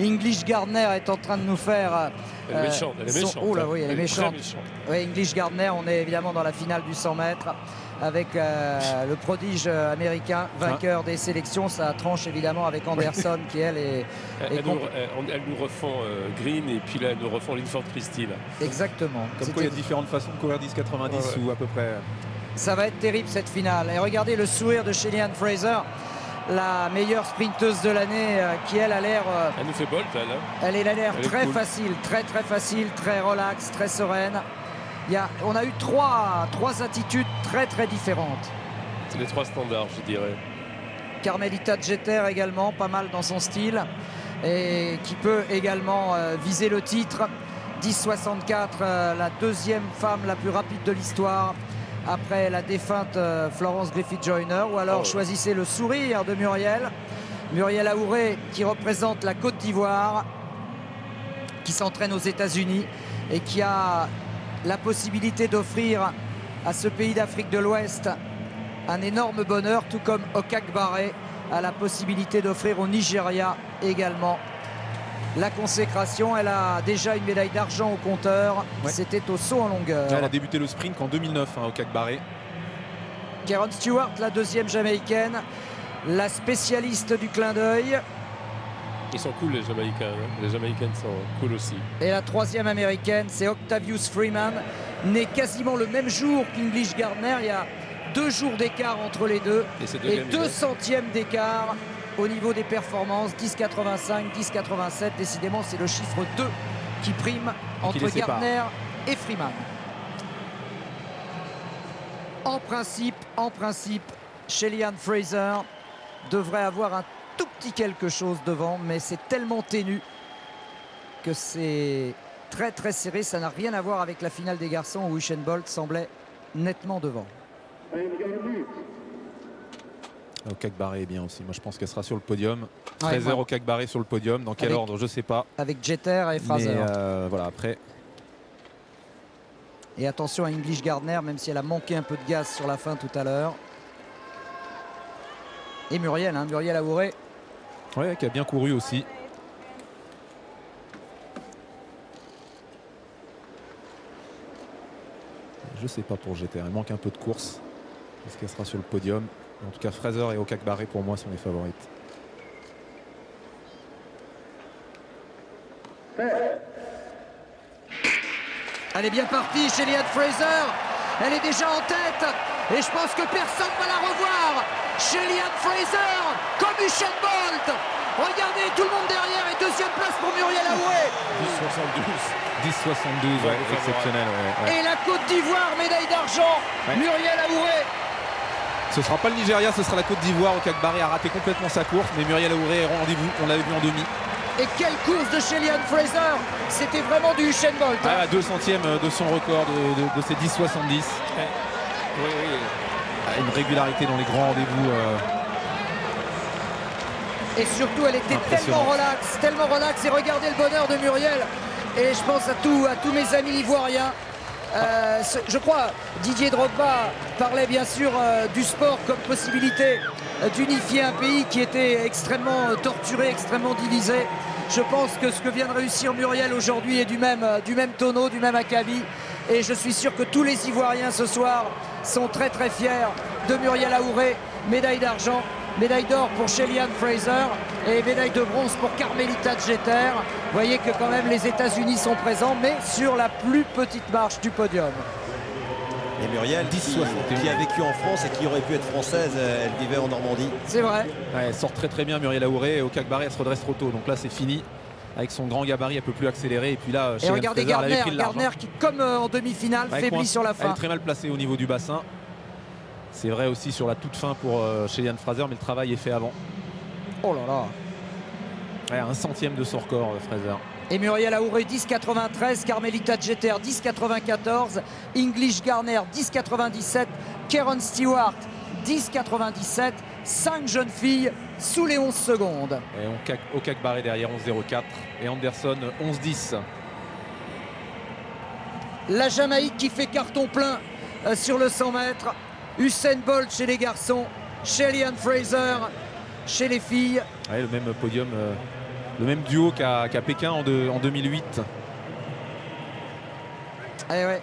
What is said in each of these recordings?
English Gardner est en train de nous faire... Elle est méchante, elle est méchante. Oh là oui, elle est méchante. Méchante. Oui, English Gardner, on est évidemment dans la finale du 100 mètres avec le prodige américain, vainqueur des sélections. Ça tranche évidemment avec Anderson qui elle est... Elles nous refont Green et puis là elles nous refont Linford Christie. Là. Exactement. Comme quoi il y a différentes façons de courir 10,90 ou à peu près. Ça va être terrible cette finale. Et regardez le sourire de Shelly-Ann Fraser, la meilleure sprinteuse de l'année, qui elle a l'air... Elle nous fait Bolt, elle. Elle a l'air très cool. facile, très facile, très relax, très sereine. On a eu trois attitudes très différentes. C'est les trois standards, je dirais. Carmelita Jeter également, pas mal dans son style. Et qui peut également viser le titre. 10,64, la deuxième femme la plus rapide de l'histoire. Après la défunte Florence Griffith-Joyner, ou alors choisissez le sourire de Muriel Aouré qui représente la Côte d'Ivoire, qui s'entraîne aux États-Unis et qui a la possibilité d'offrir à ce pays d'Afrique de l'Ouest un énorme bonheur, tout comme Okak Baré a la possibilité d'offrir au Nigeria également la consécration. Elle a déjà une médaille d'argent au compteur. Ouais. C'était au saut en longueur. Elle a débuté le sprint qu'en 2009 au Okak Baré. Karen Stewart, la deuxième jamaïcaine, la spécialiste du clin d'œil. Ils sont cool les Jamaïcains. Hein. Les Jamaïcaines sont cool aussi. Et la troisième américaine, c'est Octavius Freeman, né quasiment le même jour qu'English Gardner. Il y a 2 jours d'écart entre les deux et 2 centièmes d'écart au niveau des performances. 10,85, 10,87. Décidément, c'est le chiffre 2 qui prime entre Gardner et Freeman. En principe, Shelly-Ann Fraser devrait avoir un tout petit quelque chose devant, mais c'est tellement ténu que c'est très serré. Ça n'a rien à voir avec la finale des garçons où Usain Bolt semblait nettement devant. Okak Baré est bien aussi. Moi je pense qu'elle sera sur le podium. Ouais, Fraser, Okak Baré sur le podium. Dans quel ordre, je sais pas. Avec Jeter et Fraser. Mais voilà, après. Et attention à English Gardner, même si elle a manqué un peu de gaz sur la fin tout à l'heure. Et Muriel Aouré. Ouais, qui a bien couru aussi. Je sais pas pour Jeter, il manque un peu de course. Est-ce qu'elle sera sur le podium? En tout cas, Fraser et Okak Baré pour moi sont les favorites. Elle est bien partie, Shelly-Ann Fraser. Elle est déjà en tête. Et je pense que personne ne va la revoir. Shelly-Ann Fraser, comme Usain Bolt. Regardez, tout le monde derrière. Et deuxième place pour Muriel Aouré. 10,72, ouais, exceptionnel. Ouais. Et la Côte d'Ivoire, médaille d'argent. Ouais. Muriel Aouré. Ce sera pas le Nigeria, ce sera la Côte d'Ivoire. Okak Baré a raté complètement sa course, mais Muriel Aouré est au rendez-vous. On l'avait vu en demi. Et quelle course de Shelly-Ann Fraser. C'était vraiment du Usain Bolt. À 2 centièmes de son record de ses 10,70. Oui. Une régularité dans les grands rendez-vous. Et surtout, elle était tellement relaxe. Et regardez le bonheur de Muriel. Et je pense à tous mes amis ivoiriens. Je crois Didier Drogba parlait bien sûr du sport comme possibilité d'unifier un pays qui était extrêmement torturé, extrêmement divisé. Je pense que ce que vient de réussir Muriel aujourd'hui est du même tonneau, du même acabit. Et je suis sûr que tous les Ivoiriens ce soir sont très fiers de Muriel Aouré. Médaille d'argent, médaille d'or pour Shelly-Ann Fraser et médaille de bronze pour Carmelita Jeter. Vous voyez que quand même les États-Unis sont présents, mais sur la plus petite marche du podium. Et Muriel, qui a vécu en France et qui aurait pu être française, elle vivait en Normandie. C'est vrai. Ouais, elle sort très bien Muriel Aouré, et Okak Baré elle se redresse trop tôt. Donc là c'est fini. Avec son grand gabarit, elle peut plus accélérer. Et puis là, et regardez Gardner qui, comme en demi-finale, faiblit sur la fin. Elle est très mal placée au niveau du bassin. C'est vrai aussi sur la toute fin pour Shelly-Ann Fraser, mais le travail est fait avant. Oh là là. Ouais, 1 centième de son record, Fraser. Et Muriel Aouré 10,93, Carmelita Jeter 10,94, English Gardner 10,97, Karen Stewart 10,97, 5 jeunes filles sous les 11 secondes. Et Okak Baré derrière 11,04 et Anderson 11,10. La Jamaïque qui fait carton plein sur le 100 mètres. Usain Bolt chez les garçons, Shelly-Ann Fraser chez les filles. Ouais, le même podium Le même duo qu'à Pékin en 2008. Eh ouais.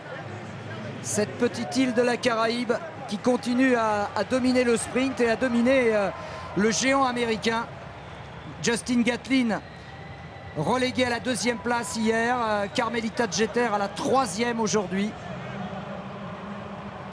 Cette petite île de la Caraïbe qui continue à dominer le sprint et à dominer le géant américain. Justin Gatlin relégué à la 2e place hier, Carmelita Jeter à la 3e aujourd'hui.